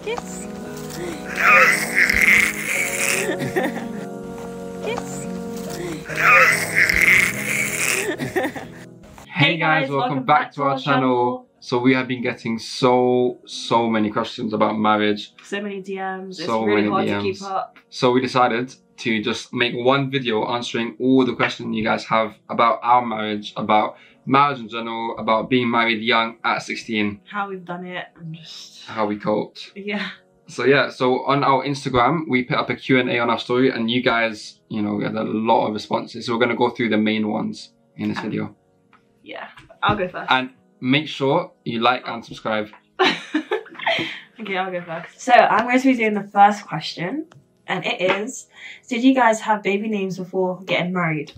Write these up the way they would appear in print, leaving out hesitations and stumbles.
Kiss. Kiss. Hey guys, welcome back to our channel. So we have been getting so many questions about marriage. So many DMs, it's really hard to keep up. So we decided to just make one video answering all the questions you guys have about our marriage, about marriage in general, about being married young at 16. How we've done it and just... how we coped. Yeah. So yeah, so on our Instagram, we put up a Q&A on our story and you guys, you know, we had a lot of responses. So we're going to go through the main ones in this video. Yeah, I'll go first. And make sure you like and subscribe. Okay, I'll go first. So I'm going to be doing the first question. And it is, did you guys have baby names before getting married?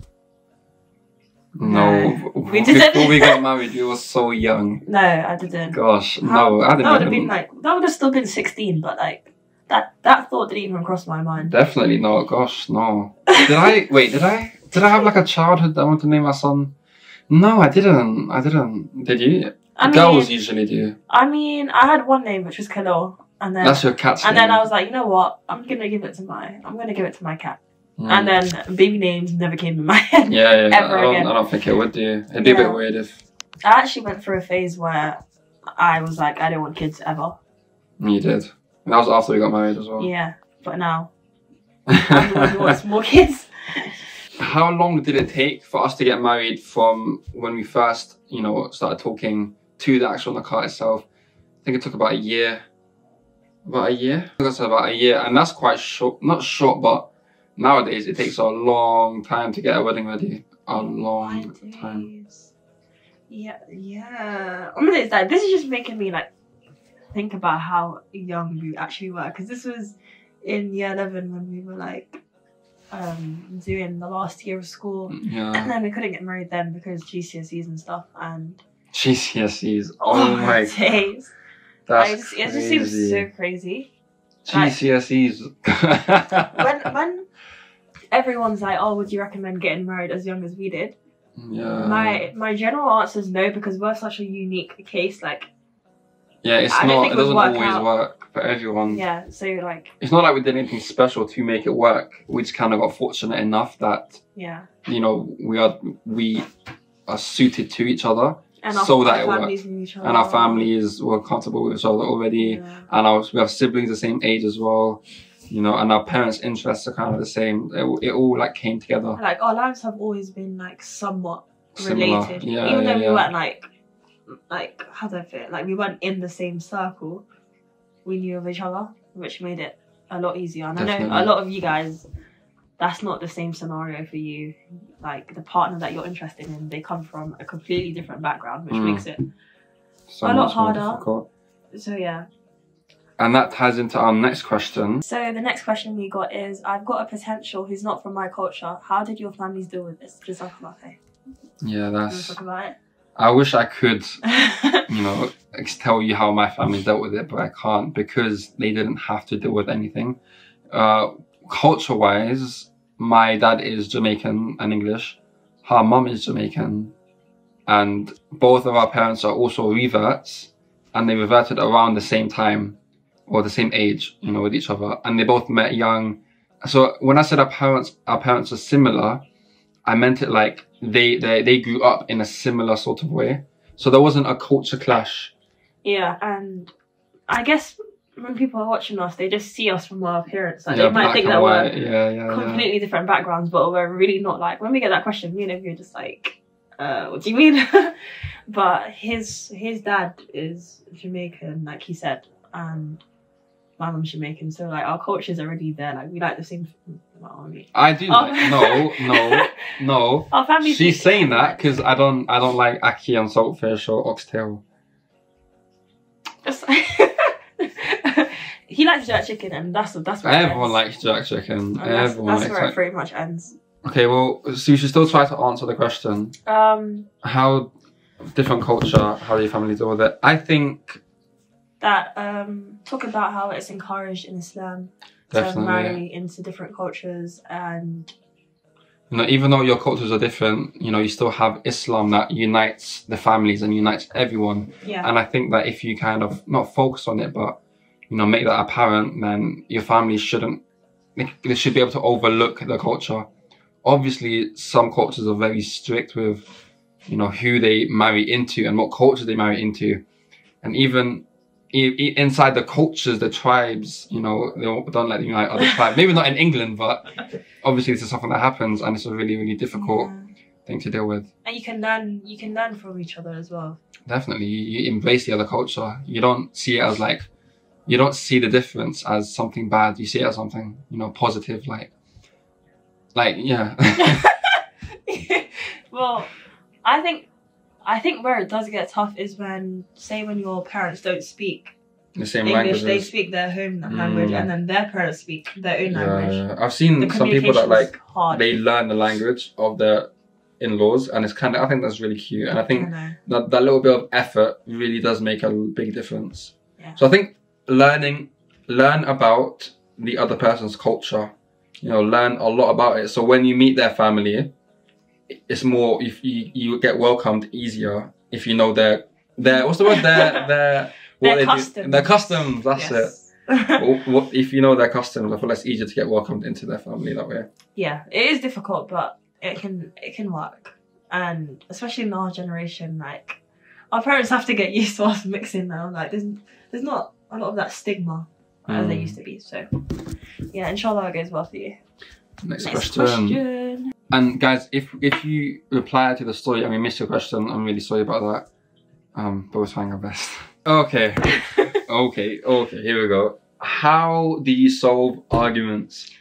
No. We didn't. Before we got married, we were so young. No, I didn't. Gosh, no, I didn't. That would have been like, that would have still been 16, but like, that thought didn't even cross my mind. Definitely not. Gosh, no. Did I have like a childhood that I wanted to name my son? No, I didn't. Did you? Girls usually do. I mean, I had one name which was Khalil. And then, that's your cat's name. And then I was like, you know what? I'm gonna give it to my cat. And then baby names never came in my head. Yeah. Ever again. I don't think it would do. It'd be a bit weird if. I actually went through a phase where I was like, I don't want kids ever. You did. And that was after we got married as well. Yeah, but now I'm the one who wants more kids. How long did it take for us to get married from when we first, you know, started talking to the actual Nikah itself? I think it took about a year. About a year? I think it's about a year, and that's quite short. Not short, but nowadays it takes a long time to get a wedding ready. A long time. Yeah. I mean, it's like, this is just making me like think about how young we actually were, because this was in year 11 when we were like doing the last year of school. Yeah. And then we couldn't get married then because GCSEs and stuff. And GCSEs. Oh my days. That's it just seems so crazy. GCSEs. Like, when everyone's like, oh, would you recommend getting married as young as we did? Yeah. My general answer is no, because we're such a unique case. Like, yeah, it doesn't always work for everyone. Yeah, so like, it's not like we did anything special to make it work. We just kind of got fortunate enough that, you know, we are suited to each other. And so that it worked. And our families were comfortable with each other already. Yeah. And we have siblings the same age as well. You know, and our parents' interests are kind of the same. It all like came together. Like, our lives have always been like somewhat similar. Related. Yeah, even though we weren't like, how do I feel? Like, we weren't in the same circle. We knew of each other, which made it a lot easier. And definitely. I know a lot of you guys, that's not the same scenario for you. Like, the partner that you're interested in, they come from a completely different background, which makes it a lot harder. So yeah. And that ties into our next question. So the next question we got is, I've got a potential who's not from my culture. How did your families deal with this? Just talk about it. Yeah, that's... talk about it? I wish I could, you know, tell you how my family dealt with it, but I can't because they didn't have to deal with anything. Culture-wise, my dad is Jamaican and English. Her mum is Jamaican. And both of our parents are also reverts. And they reverted around the same time or the same age, you know, with each other. And they both met young. So when I said our parents are similar, I meant it like they grew up in a similar sort of way. So there wasn't a culture clash. Yeah, and I guess when people are watching us, they just see us from our appearance. Like, they might think that we're completely different backgrounds, but we're really not. Like, when we get that question, me and Evie are just like, what do you mean? But his dad is Jamaican, like he said, and my mum's Jamaican, so like our culture's already there. Like, we like the same. Well, I mean, I do. No. Our family. She's saying that because I don't like ackee and saltfish or oxtail. He likes jerk chicken, and that's where everyone likes jerk chicken. That's where it pretty much ends. Okay, well, so you should still try to answer the question. How different culture? How do your family deal with it? I think that talk about how it's encouraged in Islam to marry into different cultures, and you know, even though your cultures are different, you know, you still have Islam that unites the families and unites everyone. Yeah. And I think that if you kind of not focus on it, but you know, make that apparent, then your family they should be able to overlook the culture. Obviously, some cultures are very strict with, you know, who they marry into and what culture they marry into. And even inside the cultures, the tribes, you know, they don't let you unite other tribes. Maybe not in England, but obviously this is something that happens, and it's a really, really difficult thing to deal with. And you can learn from each other as well. Definitely, you embrace the other culture. You don't see it as like, you don't see the difference as something bad. You see it as something, you know, positive. Like yeah. Well, I think where it does get tough is when your parents don't speak the same English, languages. they speak their home language, and then their parents speak their own language. Yeah. I've seen some people that like they learn the language of their in-laws, and it's kind of, I think that's really cute, and I think that little bit of effort really does make a big difference. Yeah. So I think learn about the other person's culture, you know, learn a lot about it. So when you meet their family, it's more, if you get welcomed easier if you know their what's the word, their customs. Their customs, that's it. If you know their customs, I feel it's easier to get welcomed into their family that way. Yeah, it is difficult, but it can work. And especially in our generation, like, our parents have to get used to us mixing now. Like, there's not a lot of that stigma as there used to be. So yeah, inshallah it goes well for you. Next question. And guys, if you reply to the story and we missed your question, I'm really sorry about that. But we're trying our best. Okay. Okay, here we go. How do you solve arguments?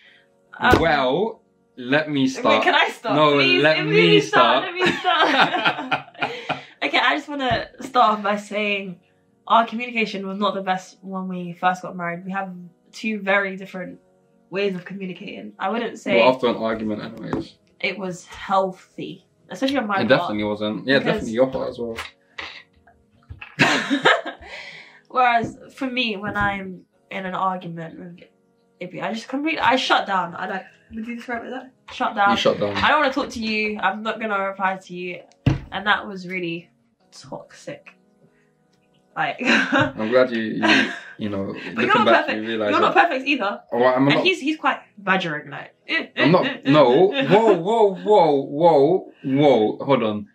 Well, let me start. Wait, can I start? No, please, let me start. Let me start. Okay, I just want to start off by saying our communication was not the best when we first got married. We have two very different ways of communicating. I wouldn't say... Well, after an argument anyways. It was healthy. Especially on my part. It definitely wasn't. Yeah, definitely your part as well. Whereas for me, when I'm in an argument with Ibby, I shut down. I like, would you describe it as that? Shut down. You shut down. I don't want to talk to you. I'm not gonna reply to you, and that was really toxic. Like, I'm glad you know. But you're not perfect. You realise you're not perfect either. Oh, I'm not. And he's quite badgering, like. I'm not. No. Whoa. Hold on.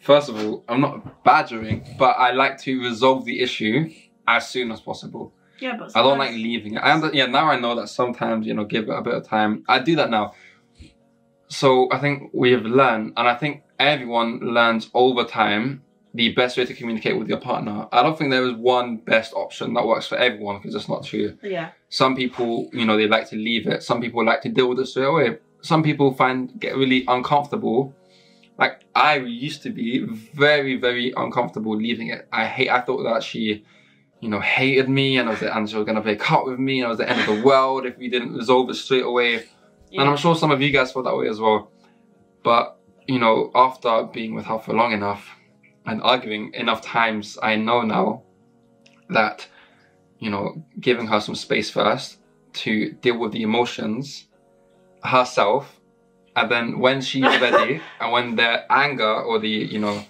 First of all, I'm not badgering, but I like to resolve the issue as soon as possible. Yeah, but I don't like leaving it. Now I know that sometimes, you know, give it a bit of time. I do that now. So I think we have learned, and I think everyone learns over time, the best way to communicate with your partner. I don't think there is one best option that works for everyone, because it's not true. Yeah. Some people, you know, they like to leave it. Some people like to deal with it straight away. Some people get really uncomfortable. Like, I used to be very, very uncomfortable leaving it. I thought that she, you know, hated me, and she was going to break up with me, and it was the end of the world if we didn't resolve it straight away. Yeah. And I'm sure some of you guys felt that way as well. But, you know, after being with her for long enough and arguing enough times, I know now that, you know, giving her some space first to deal with the emotions herself, and then when she's ready and when the anger or the, you know,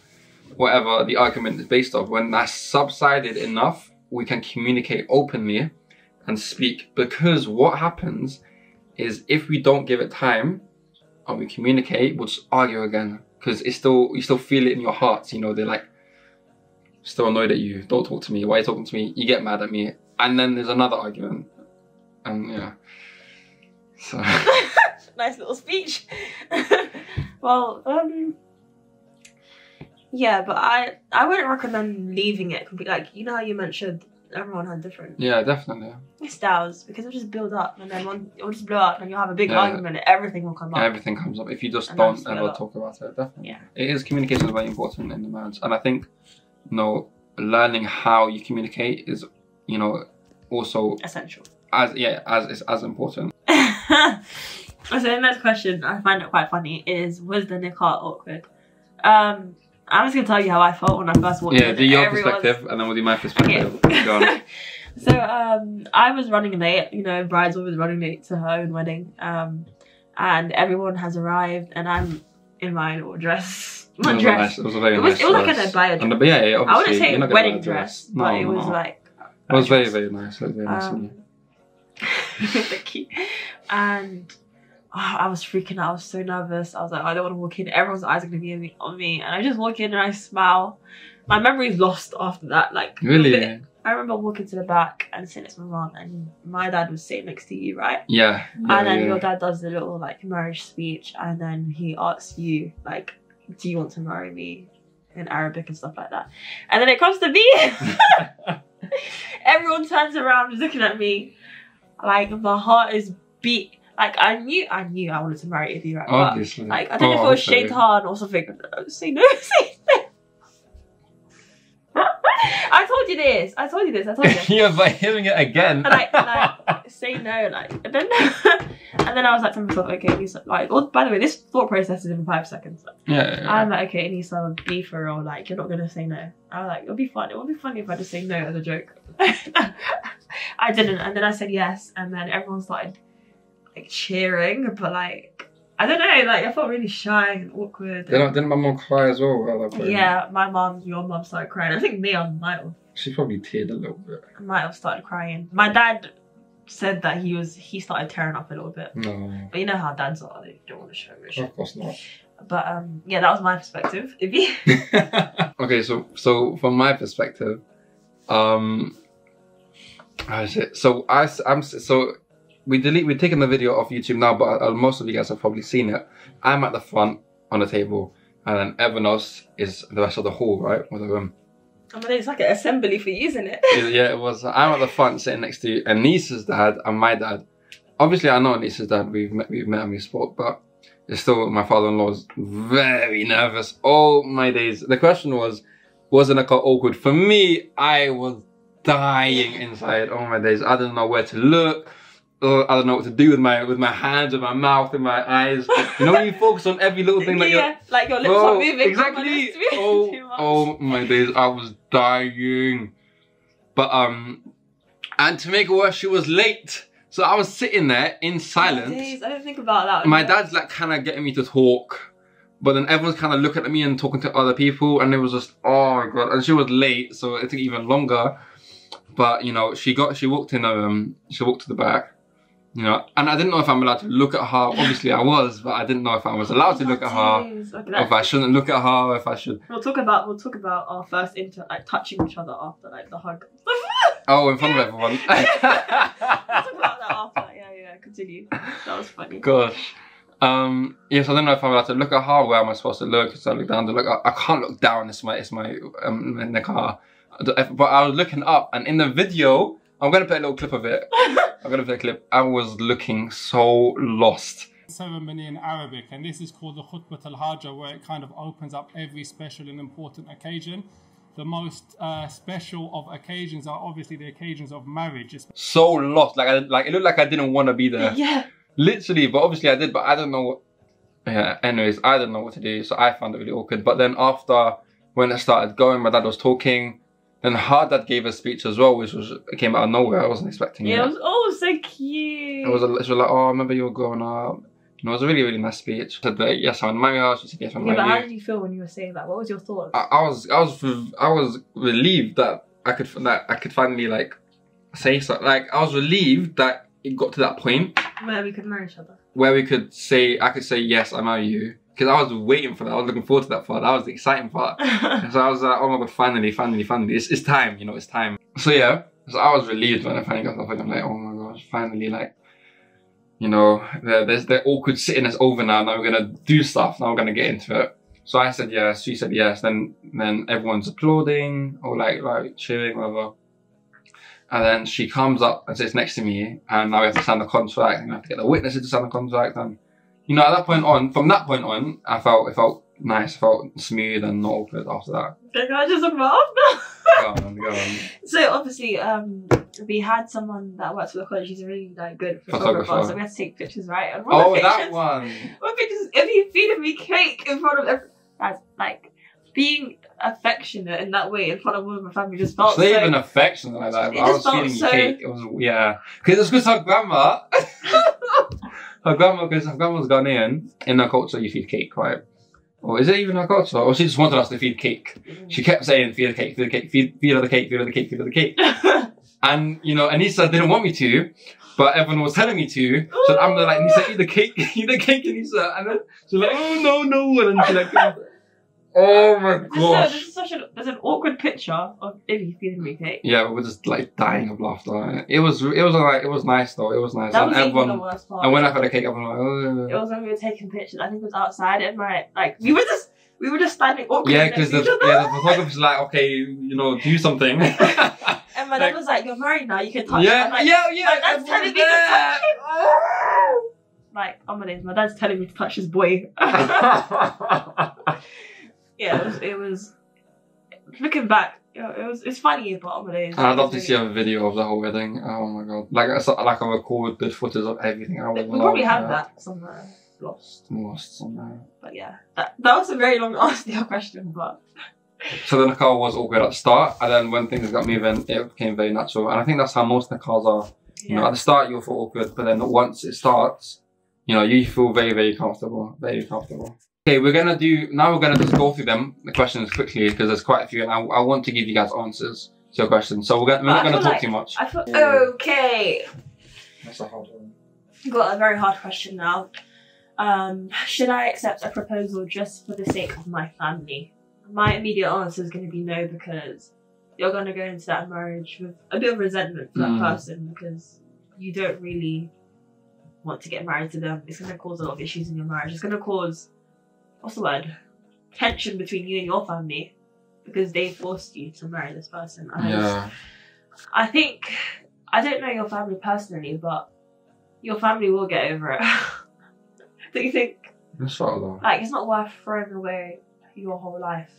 whatever the argument is based off, when that's subsided enough, we can communicate openly and speak. Because what happens is, if we don't give it time and we communicate, we'll just argue again. Because you still feel it in your heart. You know, they're like, still annoyed at you. Don't talk to me. Why are you talking to me? You get mad at me. And then there's another argument. And yeah. So. Nice little speech. Well, yeah, but I wouldn't recommend leaving it completely. Like, you know how you mentioned everyone had different definitely styles, because it'll just build up, and then it'll just blow up, and you'll have a big argument, and everything will come up. Everything comes up if you just don't ever talk about it. Definitely. Yeah. It is, communication is very important in the marriage, and I think, you know, learning how you communicate is, you know, also essential. As important. So the next question, I find it quite funny, is, was the nikah awkward? I'm just going to tell you how I felt when I first walked in. Yeah, do your perspective, and then we'll do my perspective. Okay. Go on. So, I was running late. You know, bride's always running late to her own wedding. And everyone has arrived, and I'm in my little dress. Not dress. It was a very nice dress. It was like an abaya dress. Yeah, I wouldn't say wedding dress, but it was like It was very, very nice. It was very nice of you. Thank you. And I was freaking out. I was so nervous. I was like, I don't want to walk in. Everyone's eyes are going to be on me. And I just walk in and I smile. My memory's lost after that. Like, really? I remember walking to the back and sitting next to my mom, and my dad was sitting next to you, right? Yeah. And then your dad does the little like marriage speech, and then he asks you like, do you want to marry me in Arabic and stuff like that. And then it comes to me. Everyone turns around looking at me. Like my heart is beat. Like I knew I wanted to marry Ibby, right? Obviously. But, like I don't know if it was shaitan or something. Say no, say no. I told you this. Yeah, by hearing it again. like say no, like and then I was like to myself, okay, Aneesah, like, well, by the way, this thought process is in 5 seconds. Yeah. I'm like, okay, Aneesah, be for real, like you're not gonna say no. I was like, it'll be fun. It would be funny if I just say no as a joke. I didn't, and then I said yes, and then everyone started like cheering, but like I don't know, like I felt really shy and awkward. Didn't my mom cry as well? Yeah, your mom started crying. I think Mia might have. She probably teared a little bit. Might have started crying. My dad said that he started tearing up a little bit. No. But you know how dads are, they don't want to show emotion. Of course not. But yeah, that was my perspective. Okay, so from my perspective, how is it? So we're taking the video off YouTube now, but most of you guys have probably seen it. I'm at the front on the table, and then everyone else is the rest of the hall, right, or the room. I mean, it's like an assembly for you, isn't it? Yeah, it was. I'm at the front sitting next to Aneesah's dad and my dad. Obviously, I know Aneesah's dad. We've met and we spoke, but it's still my father-in-law's very nervous. Oh my days! The question wasn't it awkward for me? I was dying inside. Oh my days! I didn't know where to look. I don't know what to do with my hands, with my mouth, with my eyes. You know when you focus on every little thing, like like your lips are moving. Exactly. Oh my days, I was dying. But and to make it worse, she was late. So I was sitting there in silence. Days, I didn't think about that. My dad's like kind of getting me to talk, but then everyone's kind of looking at me and talking to other people, and it was just, oh my god. And she was late, so it took even longer. But you know, she walked in she walked to the back. You know, and I didn't know if I'm allowed to look at her. Obviously I was, but I didn't know if I was allowed to look at her, or if I shouldn't look at her, or if I should. We'll talk about our first touching each other after like the hug. Oh, in front of everyone. We'll talk about that after. Yeah, continue. That was funny. Gosh. Yes, I don't know if I'm allowed to look at her. Where am I supposed to look? So I look down to look. I can't look down. It's my in the car. But I was looking up, and in the video, I'm gonna put a little clip of it. I'm gonna play a clip. I was looking so lost. Ceremony in Arabic, and this is called the Khutbat al-Hajjah, where it kind of opens up every special and important occasion. The most special of occasions are obviously the occasions of marriage. So lost, like it looked like I didn't want to be there. Yeah. Literally, but obviously I did, but I don't know what. Yeah. Anyways, I didn't know what to do, so I found it really awkward. But then after, when it started going, my dad was talking. And her dad gave a speech as well, which came out of nowhere. I wasn't expecting it. Yeah, it was so cute. It was like, oh, I remember you were growing up. And it was a really, really nice speech. I said that, yes, I want to marry her. She said, yes, I want to marry you. But how did you feel when you were saying that? What was your thoughts? I was relieved that I could finally like say something. Like I was relieved that it got to that point where we could marry each other. Where we could say, I could say, yes, I marry you. Because I was waiting for that. I was looking forward to that part. That was the exciting part. So I was like, oh my god, finally. It's time, you know, it's time. So yeah, so I was relieved when I finally got off. I'm like, oh my gosh, finally, like, you know, there's the awkward sitting is over now. Now we're going to do stuff. Now we're going to get into it. So I said yes, she said yes. Then everyone's applauding or like cheering, whatever. And then she comes up and sits next to me. And now we have to sign the contract. And we have to get the witnesses to sign the contract. And you know, at that point on, from that point on, it felt nice, felt smooth and not awkward after that. Can I just talk about after? Go on. So obviously, we had someone that works for the college. He's a really like good photographer. So we had to take pictures, right? And one that one. One picture, if he feeding me cake in front of everyone, that's like being affectionate in that way in front of one of my family just felt. It's not even affectionate like that. I was feeding you cake. It was because it's because her grandma. Because her grandma's Ghanaian, in her culture you feed cake, right? Or is it even her culture? Or she just wanted us to feed cake. She kept saying, feed the cake, feed the cake, feed her the cake, feed her the cake, feed her the cake. And, you know, Aneesah didn't want me to, but everyone was telling me to. So I'm like, Aneesah, eat the cake, Aneesah. And then she's like, oh, no. And then she's like, oh my gosh. There's an awkward picture of Ivy feeding me cake. Yeah, we were just like dying of laughter. It was nice though. It was nice. That was even the worst part. And when I had the cake, everyone was like, oh. It was when we were taking pictures. I think it was outside, and we were just standing awkward. Yeah, because the photographer's like, okay, you know, do something. And my dad was like, "You're married now. You can touch." Yeah, like, yeah. My dad's telling me to touch him. Like, my dad's telling me to touch his boy. Yeah, it was. Looking back, it's funny, but I'd love to see a video of the whole wedding. Oh my god, like a recorded footage of everything. We probably have that somewhere lost somewhere. But yeah, that was a very long answer to your question, but. So the car was awkward at the start, and then when things got moving, it became very natural. And I think that's how most of the cars are. You know, at the start you'll feel awkward, but then once it starts, you know, you feel very, very comfortable. Very comfortable. Okay, we're gonna just go through the questions quickly because there's quite a few, and I want to give you guys answers to your questions. So we're not gonna talk too much. Okay. That's a hard one. Got a very hard question now. Should I accept a proposal just for the sake of my family? My immediate answer is going to be no, because you're going to go into that marriage with a bit of resentment for that person because you don't really want to get married to them. It's going to cause a lot of issues in your marriage. It's going to cause, tension between you and your family because they forced you to marry this person. And I think, I don't know your family personally, but your family will get over it. Do you think? Inshallah. Like, it's not worth throwing away your whole life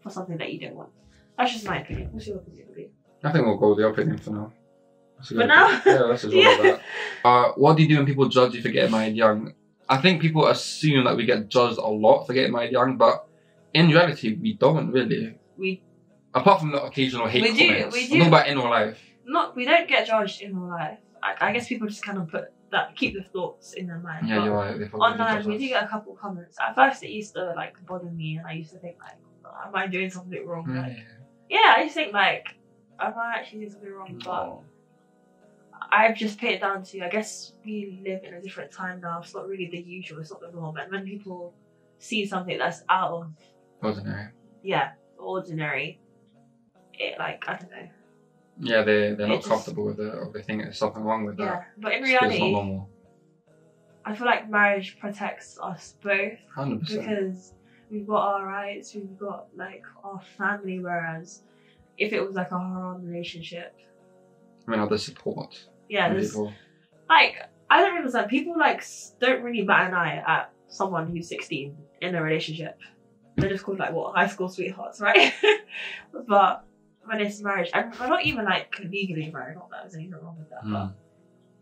for something that you don't want. That's just my opinion. What's your opinion? I think we'll go with the opinion for now. For now? Yeah, let's just roll with that. What do you do when people judge you for getting married young? I think people assume that we get judged a lot for getting married young, but in reality, we don't really. Apart from the occasional hate comments. We do. Not about in real life. We don't get judged in real life. I guess people just kind of keep the thoughts in their mind. Yeah, you're right. Online, we do get a couple comments. At first, it used to bother me, and I used to think am I doing something wrong? I just think am I actually doing something wrong? But I've just put it down to, I guess we live in a different time now. It's not really the usual. It's not the norm. And when people see something that's out of ordinary, ordinary, it I don't know. Yeah, they're not comfortable with it, or they think there's something wrong with that. Yeah, but in reality, it's not normal. I feel like marriage protects us both 100%. because we've got our rights, we've got our family. Whereas if it was a haram relationship, the support. Yeah, there's I don't understand. People don't really bat an eye at someone who's 16 in a relationship. They're just called high school sweethearts, right? But when it's marriage, and we're not even legally married, not that there's anything wrong with that, but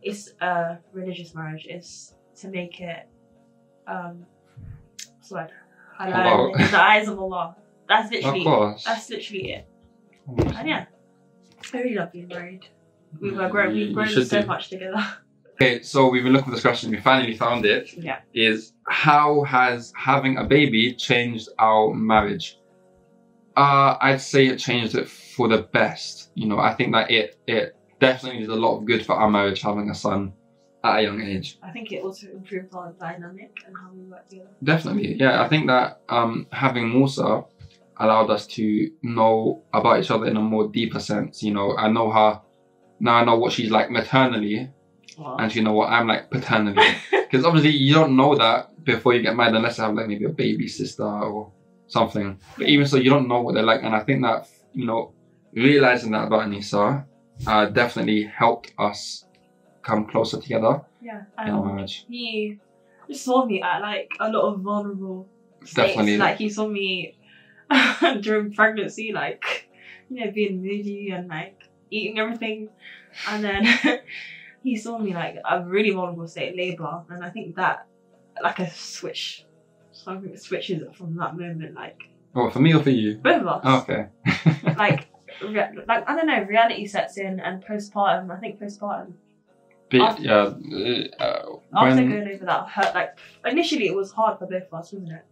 it's a religious marriage. It's to make it halal in the eyes of Allah. That's literally it. And yeah, I really love being married. We've grown so much together. Okay, so we've been looking for this question. We finally found it. Yeah. Is how has having a baby changed our marriage? I'd say it changed it for the best. I think that it definitely did a lot of good for our marriage having a son at a young age. I think it also improved our dynamic and how we work together. Definitely, yeah. I think that having Musa allowed us to know about each other in a more deeper sense. I know her, now I know what she's like maternally, and she know what I'm like paternally. Because obviously you don't know that before you get married unless you have maybe a baby sister or something. But even so, you don't know what they're like, and I think that realizing that about Aneesah definitely helped us come closer together. Yeah, in our marriage. He saw me at a lot of vulnerable states. Definitely. He saw me during pregnancy, being moody and eating everything, and then he saw me a really vulnerable state, labour, and I think that a switch. Something switches from that moment, Oh, for me or for you? Both of us. Oh, okay. I don't know. Reality sets in, and postpartum. I think postpartum. After going over that hurt, initially it was hard for both of us, wasn't it?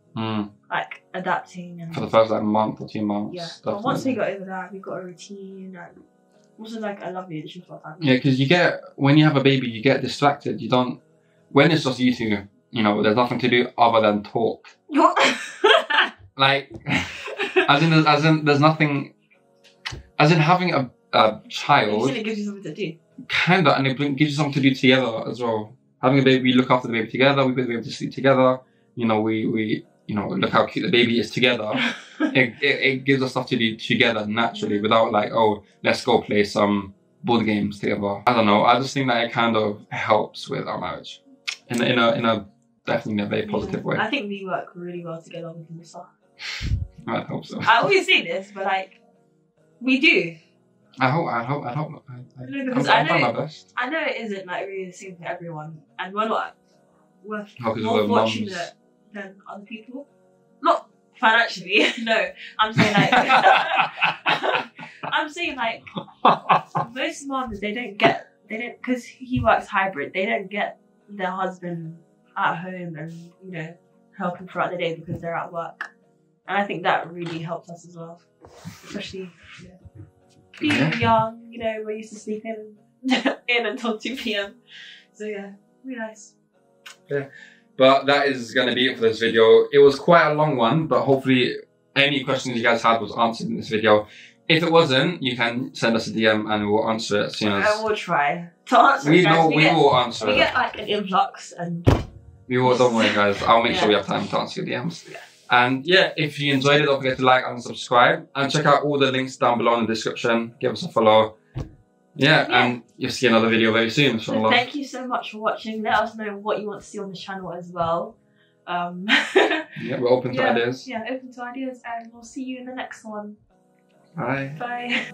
Adapting and for the first month or 2 months. Yeah. Definitely. But once we got over that, we got a routine, and Also, like, a lovely addition to our family. Yeah, because when you have a baby, you get distracted. You don't, when it's just you two, you know, there's nothing to do other than talk. Like, as in, there's nothing, as in having a child. It gives you something to do. Kinda, and it gives you something to do together as well. Having a baby, we look after the baby together, we put the baby to sleep together. You know, we you know, look how cute the baby is together. it gives us stuff to do together naturally, without like, oh, let's go play some board games together. I don't know. I just think that it kind of helps with our marriage in a definitely a very positive way. I think we work really well together with Aneesah. I hope so. I always say this, but like, we do. I hope. I'm trying my best. I know it isn't like really the same for everyone, and we're more more fortunate than other people. Not financially, no. I'm saying like, most moms because he works hybrid. They don't get their husband at home and, you know, helping throughout the day because they're at work, and I think that really helps us as well, especially. You know, being young, you know, we're used to sleeping in until 2 p.m. So yeah, really nice. Yeah, but that is going to be it for this video. It was quite a long one, but hopefully any questions you guys had was answered in this video. If it wasn't, you can send us a DM and we'll answer it as soon as... And we'll try to answer it, guys. We will answer it. We get like an influx and... We will, don't worry guys. I'll make sure we have time to answer your DMs. Yeah. And yeah, if you enjoyed it, don't forget to like and subscribe. And check out all the links down below in the description. Give us a follow. Yeah, and you'll see another video very soon, inshallah. Thank you so much for watching. Let us know what you want to see on the channel as well. Yeah, we're open to ideas. Yeah, open to ideas. And we'll see you in the next one. Bye. Bye.